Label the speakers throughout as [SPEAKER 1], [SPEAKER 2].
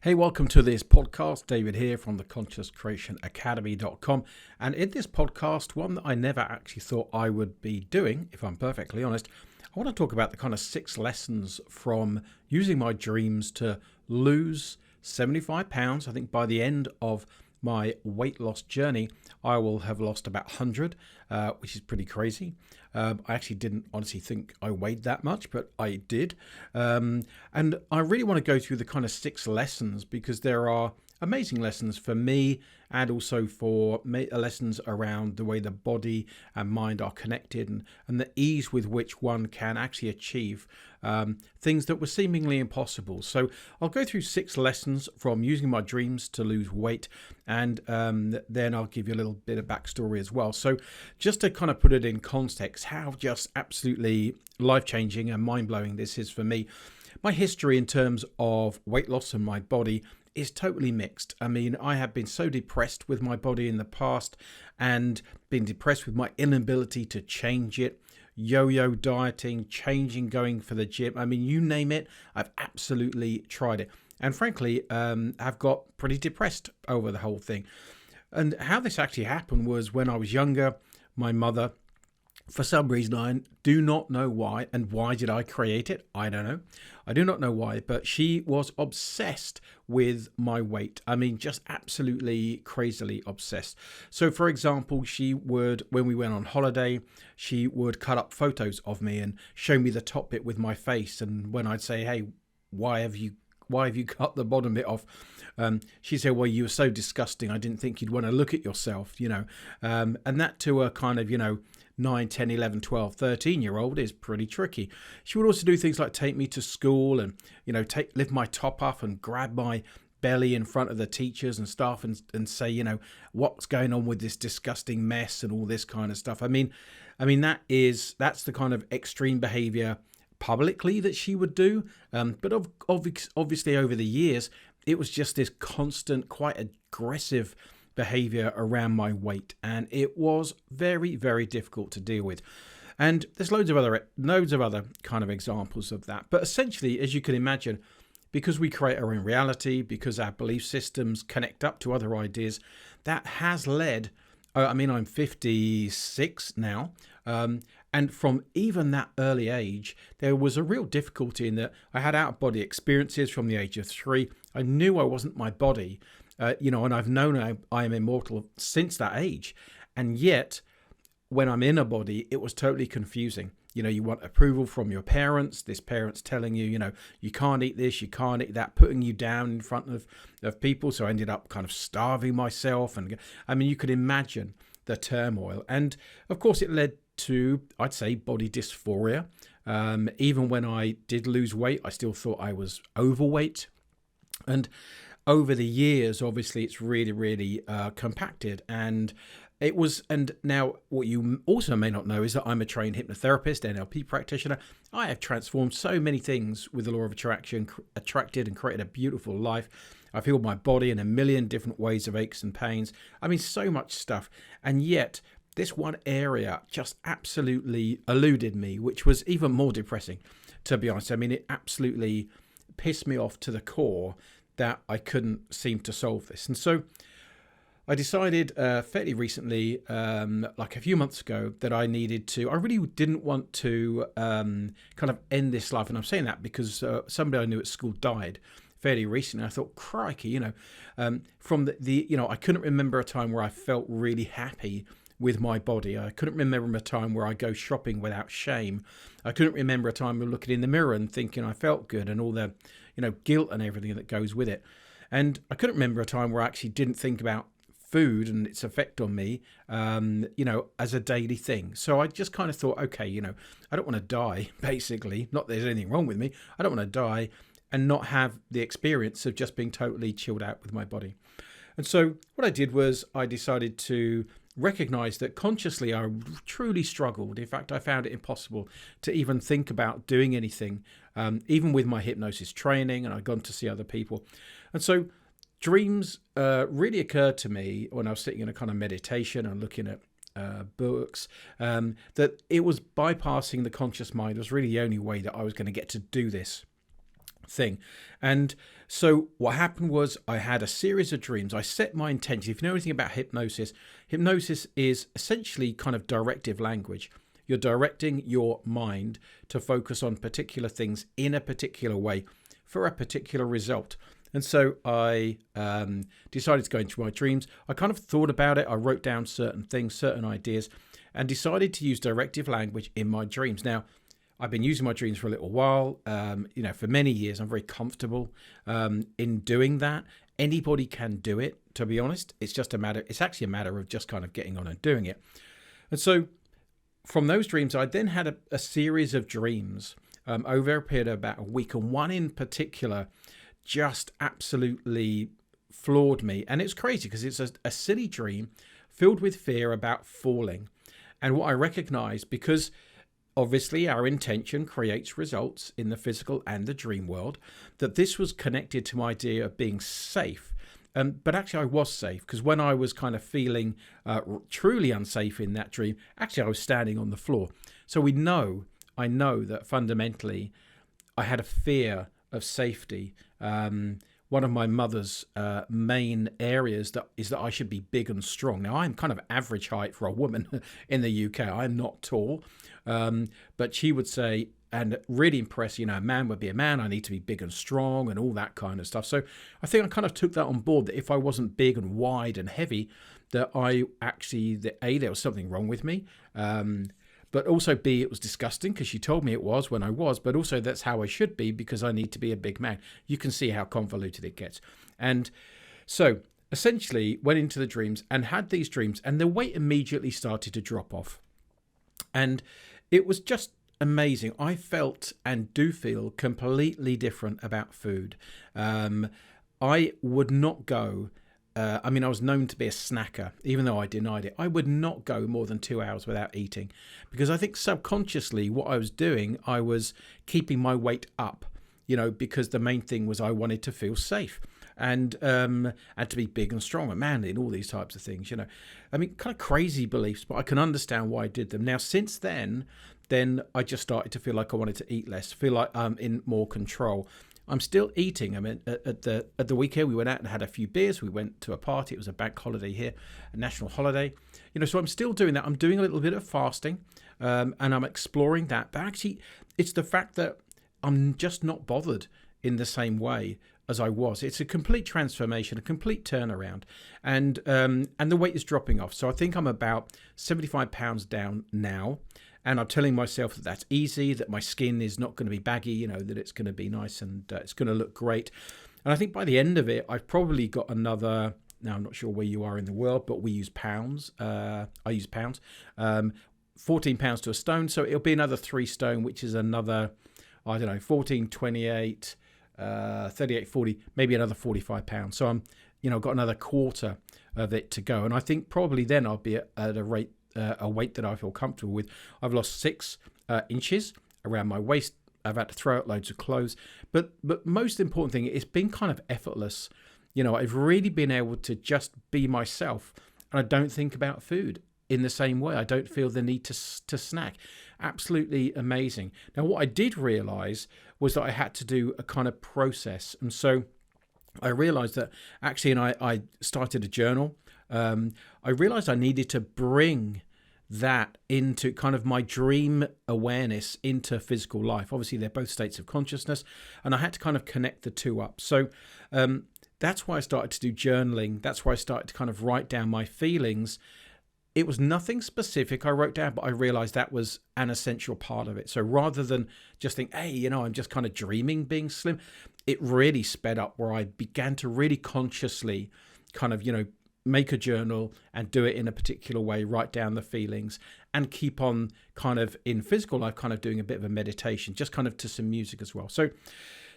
[SPEAKER 1] Hey, welcome to this podcast. David here from the ConsciousCreationAcademy.com. And in this podcast, one that I never actually thought I would be doing, if I'm perfectly honest, I want to talk about the kind of 6 lessons from using my dreams to lose 75 pounds. I think by the end of my weight loss journey, I will have lost about 100, which is pretty crazy. I actually didn't honestly think I weighed that much, but I did. And I really want to go through the kind of 6 lessons because there are amazing lessons for me and also for lessons around the way the body and mind are connected and the ease with which one can actually achieve things that were seemingly impossible. So I'll go through 6 lessons from using my dreams to lose weight, and then I'll give you a little bit of backstory as well. So just to kind of put it in context, how just absolutely life-changing and mind-blowing this is for me. My history in terms of weight loss and my body is totally mixed. I mean, I have been so depressed with my body in the past and been depressed with my inability to change it. Yo-yo dieting, changing, going for the gym. I mean, you name it, I've absolutely tried it. And frankly, I've got pretty depressed over the whole thing. And how this actually happened was when I was younger, my mother, for some reason, I do not know why, and why did I create it? I don't know. I do not know why, but she was obsessed with my weight. I mean, just absolutely crazily obsessed. So, for example, she would, when we went on holiday, she would cut up photos of me and show me the top bit with my face. And when I'd say, hey, why have you cut the bottom bit off? She said, well, you were so disgusting. I didn't think you'd want to look at yourself, and that to a kind of, 9, 10, 11, 12, 13-year-old is pretty tricky. She would also do things like take me to school and, lift my top up and grab my belly in front of the teachers and staff and say, what's going on with this disgusting mess and all this kind of stuff. I mean, that's the kind of extreme behavior publicly that she would do. But obviously over the years, it was just this constant, quite aggressive behavior around my weight, and it was very, very difficult to deal with. And there's loads of other kind of examples of that. But essentially, as you can imagine, because we create our own reality, because our belief systems connect up to other ideas, that has led, I'm 56 now, and from even that early age, there was a real difficulty in that I had out-of-body experiences from the age of 3. I knew I wasn't my body, and I've known I am immortal since that age. And yet, when I'm in a body, it was totally confusing. You want approval from your parents, this parent's telling you, you can't eat this, you can't eat that, putting you down in front of people. So I ended up kind of starving myself. And I mean, you could imagine the turmoil. And of course, it led to, I'd say, body dysphoria. Even when I did lose weight, I still thought I was overweight. And over the years, obviously, it's really, really compacted. And it was, and now what you also may not know is that I'm a trained hypnotherapist, NLP practitioner. I have transformed so many things with the law of attraction, attracted and created a beautiful life. I've healed my body in a million different ways of aches and pains. I mean, so much stuff. And yet, this one area just absolutely eluded me, which was even more depressing, to be honest. I mean, it absolutely pissed me off to the core that I couldn't seem to solve this. And so I decided fairly recently, like a few months ago, that I really didn't want to kind of end this life. And I'm saying that because somebody I knew at school died fairly recently. I thought, crikey, from I couldn't remember a time where I felt really happy with my body. I couldn't remember a time where I go shopping without shame. I couldn't remember a time of looking in the mirror and thinking I felt good and all the, guilt and everything that goes with it. And I couldn't remember a time where I actually didn't think about food and its effect on me, as a daily thing. So I just kind of thought, okay, I don't want to die, basically. Not that there's anything wrong with me. I don't want to die and not have the experience of just being totally chilled out with my body. And so what I did was I decided to recognize that consciously I truly struggled. In fact, I found it impossible to even think about doing anything, even with my hypnosis training, and I'd gone to see other people. And so dreams really occurred to me when I was sitting in a kind of meditation and looking at books, that it was bypassing the conscious mind was really the only way that I was going to get to do this. thing. And so what happened was I had a series of dreams. I set my intention. If you know anything about hypnosis, hypnosis is essentially kind of directive language. You're directing your mind to focus on particular things in a particular way for a particular result. And so I decided to go into my dreams. I kind of thought about it. I wrote down certain things, certain ideas, and decided to use directive language in my dreams. Now, I've been using my dreams for a little while, for many years. I'm very comfortable in doing that. Anybody can do it, to be honest. It's actually a matter of just kind of getting on and doing it. And so from those dreams, I then had a series of dreams over a period of about a week. And one in particular just absolutely floored me. And it's crazy because it's a silly dream filled with fear about falling. And what I recognized, because obviously our intention creates results in the physical and the dream world, that this was connected to my idea of being safe. But actually I was safe, because when I was kind of feeling truly unsafe in that dream, actually I was standing on the floor. So I know that fundamentally I had a fear of safety. One of my mother's main areas is that I should be big and strong. Now, I'm kind of average height for a woman in the UK. I'm not tall, but she would say, and really impressed, a man would be a man. I need to be big and strong and all that kind of stuff. So I think I kind of took that on board, that if I wasn't big and wide and heavy, that there was something wrong with me. But also B, it was disgusting because she told me it was when I was, but also that's how I should be because I need to be a big man. You can see how convoluted it gets. And so essentially went into the dreams and had these dreams, and the weight immediately started to drop off. And it was just amazing. I felt and do feel completely different about food. I would not go... I was known to be a snacker, even though I denied it. I would not go more than 2 hours without eating, because I think subconsciously what I was doing, I was keeping my weight up, because the main thing was I wanted to feel safe and to be big and strong and manly and all these types of things, kind of crazy beliefs, but I can understand why I did them. Now, since then I just started to feel like I wanted to eat less, feel like I'm in more control. I'm still eating. At the weekend we went out and had a few beers. We went to a party. It was a bank holiday here, a national holiday. So I'm still doing that. I'm doing a little bit of fasting, and I'm exploring that. But actually, it's the fact that I'm just not bothered in the same way as I was. It's a complete transformation, a complete turnaround, and the weight is dropping off. So I think I'm about 75 pounds down now. And I'm telling myself that that's easy, that my skin is not going to be baggy, that it's going to be nice and it's going to look great. And I think by the end of it, I've probably got another, now I'm not sure where you are in the world, but we use pounds. I use pounds, 14 pounds to a stone. So it'll be another 3 stone, which is another, 14, 28, 38, 40, maybe another 45 pounds. So I'm, got another quarter of it to go. And I think probably then I'll be at a weight that I feel comfortable with. I've lost 6 inches around my waist. I've had to throw out loads of clothes, but most important thing, it's been kind of effortless. I've really been able to just be myself, and I don't think about food in the same way. I don't feel the need to snack. Absolutely amazing. Now, what I did realize was that I had to do a kind of process, and so I realized that actually, and I started a journal. I realized I needed to bring that into kind of my dream awareness into physical life. Obviously, they're both states of consciousness, and I had to kind of connect the two up. So that's why I started to do journaling. That's why I started to kind of write down my feelings. It was nothing specific I wrote down, but I realized that was an essential part of it. So rather than just think, hey, I'm just kind of dreaming being slim, it really sped up where I began to really consciously kind of, make a journal and do it in a particular way, write down the feelings, and keep on kind of in physical life, kind of doing a bit of a meditation, just kind of to some music as well. So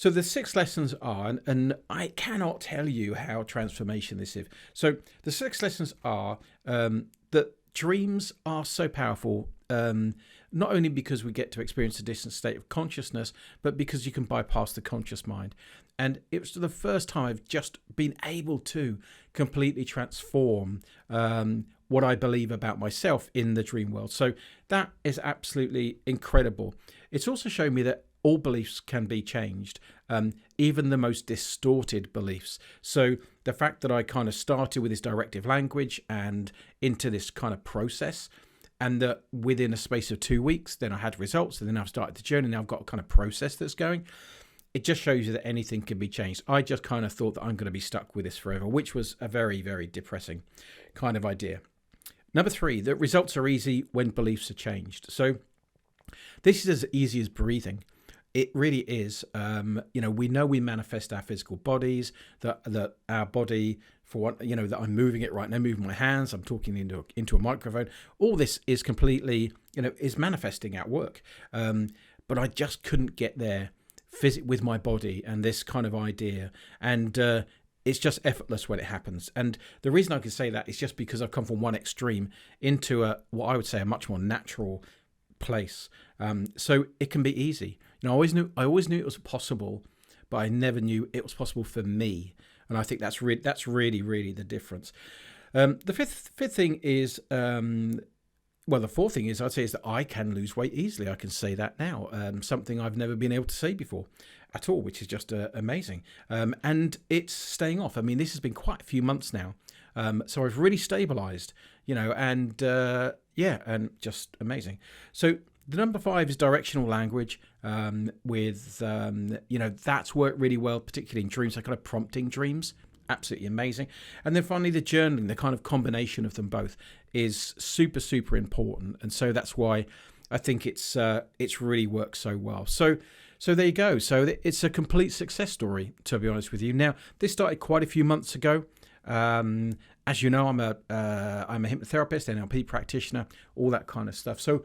[SPEAKER 1] the 6 lessons are, and I cannot tell you how transformation this is. So the 6 lessons are that dreams are so powerful, not only because we get to experience a distant state of consciousness, but because you can bypass the conscious mind. And it was the first time I've just been able to completely transform what I believe about myself in the dream world. So that is absolutely incredible. It's also shown me that all beliefs can be changed, even the most distorted beliefs. So the fact that I kind of started with this directive language and into this kind of process, and that within a space of 2 weeks, then I had results, and then I've started the journey. Now I've got a kind of process that's going. It just shows you that anything can be changed. I just kind of thought that I'm going to be stuck with this forever, which was a very, very depressing kind of idea. Number 3, that results are easy when beliefs are changed. So this is as easy as breathing. It really is. We know we manifest our physical bodies, that our body, for what, that I'm moving it right now, moving my hands, I'm talking into a microphone. All this is completely, is manifesting at work. But I just couldn't get there with my body and this kind of idea. And it's just effortless when it happens. And the reason I can say that is just because I've come from one extreme into what I would say a much more natural place. So it can be easy. I always knew it was possible, but I never knew it was possible for me. And I think that's really, really the difference. The fifth thing is, the fourth thing is, I'd say, is that I can lose weight easily. I can say that now. Something I've never been able to say before at all, which is just amazing. And it's staying off. I mean, this has been quite a few months now. So I've really stabilized, and just amazing. So the number 5 is directional language, that's worked really well, particularly in dreams, so kind of prompting dreams. Absolutely amazing. And then finally, the journaling, the kind of combination of them both is super, super important. And so that's why I think it's really worked so well. So there you go. So it's a complete success story, to be honest with you. Now, this started quite a few months ago. As you know, I'm a hypnotherapist, NLP practitioner, all that kind of stuff. So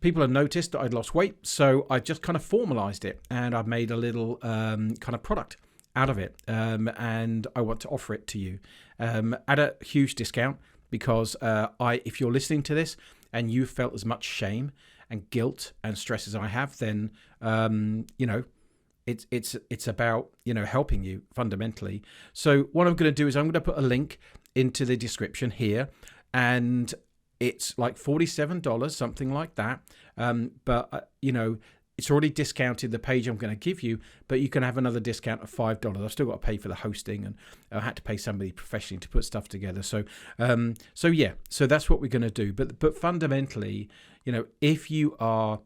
[SPEAKER 1] people have noticed that I'd lost weight. So I just kind of formalized it, and I've made a little kind of product out of it, and I want to offer it to you at a huge discount, because if you're listening to this and you felt as much shame and guilt and stress as I have, then it's about helping you fundamentally. So what I'm going to do is I'm going to put a link into the description here, and it's like $47, something like that. But it's already discounted the page I'm going to give you, but you can have another discount of $5. I've still got to pay for the hosting, and I had to pay somebody professionally to put stuff together. So that's what we're going to do. But fundamentally, if you are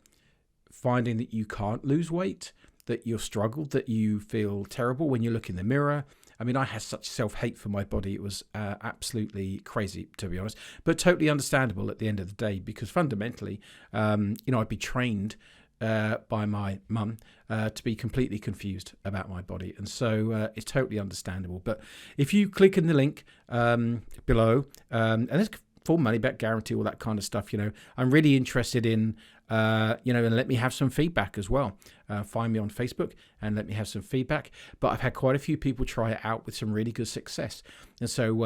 [SPEAKER 1] finding that you can't lose weight, that you've struggled, that you feel terrible when you look in the mirror. I mean, I had such self-hate for my body. It was absolutely crazy, to be honest, but totally understandable at the end of the day, because fundamentally, I'd be trained by my mum to be completely confused about my body, and so it's totally understandable. But if you click in the link below, and there's full money back guarantee, all that kind of stuff, I'm really interested in and let me have some feedback as well. Find me on Facebook and let me have some feedback. But I've had quite a few people try it out with some really good success, and so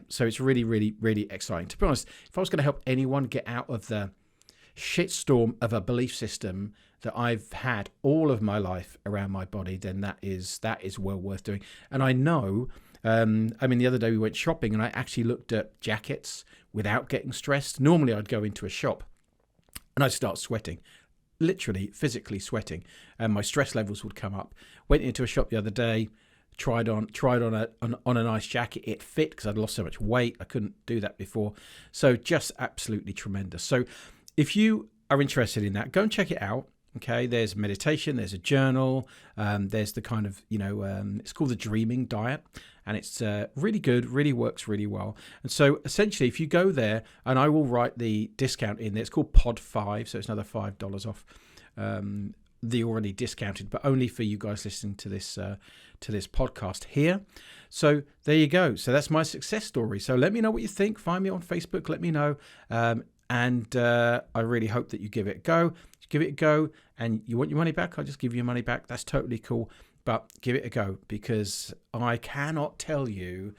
[SPEAKER 1] so it's really, really, really exciting. To be honest, if I was going to help anyone get out of the shitstorm of a belief system that I've had all of my life around my body, then that is well worth doing. And I know, the other day we went shopping, and I actually looked at jackets without getting stressed. Normally I'd go into a shop and I'd start sweating, literally physically sweating, and my stress levels would come up. Went into a shop the other day, tried on a nice jacket. It fit because I'd lost so much weight. I couldn't do that before. So just absolutely tremendous. So if you are interested in that, go and check it out. Okay, there's meditation, there's a journal, there's the kind of, it's called the Dreaming Diet, and it's really good, really works really well. And so essentially, if you go there, and I will write the discount in there, it's called Pod 5, so it's another $5 off the already discounted, but only for you guys listening to this podcast here. So there you go. So that's my success story. So let me know what you think. Find me on Facebook. Let me know. And I really hope that you give it a go. Give it a go, and you want your money back, I'll just give you your money back. That's totally cool, but give it a go, because I cannot tell you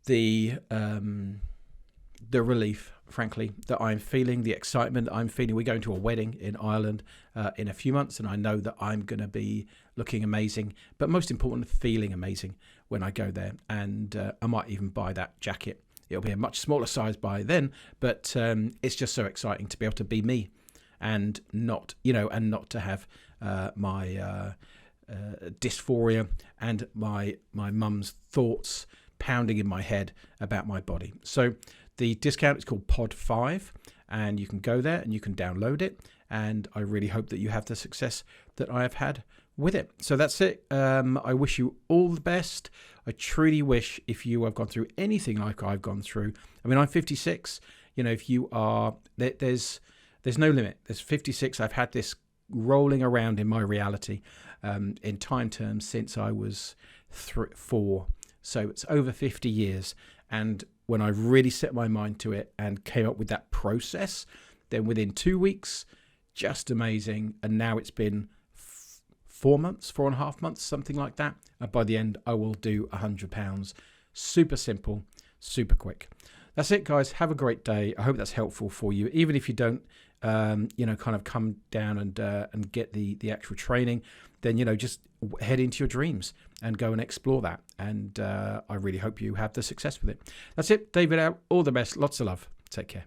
[SPEAKER 1] the relief, frankly, that I'm feeling, the excitement that I'm feeling. We're going to a wedding in Ireland in a few months, and I know that I'm going to be looking amazing, but most important, feeling amazing when I go there. And I might even buy that jacket. It'll be a much smaller size by then, but it's just so exciting to be able to be me and not to have my dysphoria and my mum's thoughts pounding in my head about my body. So the discount is called Pod 5, and you can go there and you can download it. And I really hope that you have the success that I have had with it. So that's it. I wish you all the best. I truly wish, if you have gone through anything like I've gone through, I mean, I'm 56. If you are, there's no limit. There's 56. I've had this rolling around in my reality in time terms since I was 4. So it's over 50 years. And when I really set my mind to it and came up with that process, then within 2 weeks, just amazing. And now it's been 4.5 months, something like that. And by the end, I will do £100. Super simple, super quick. That's it, guys. Have a great day. I hope that's helpful for you. Even if you don't, kind of come down and get the actual training, then, just head into your dreams and go and explore that. And I really hope you have the success with it. That's it. David out. All the best. Lots of love. Take care.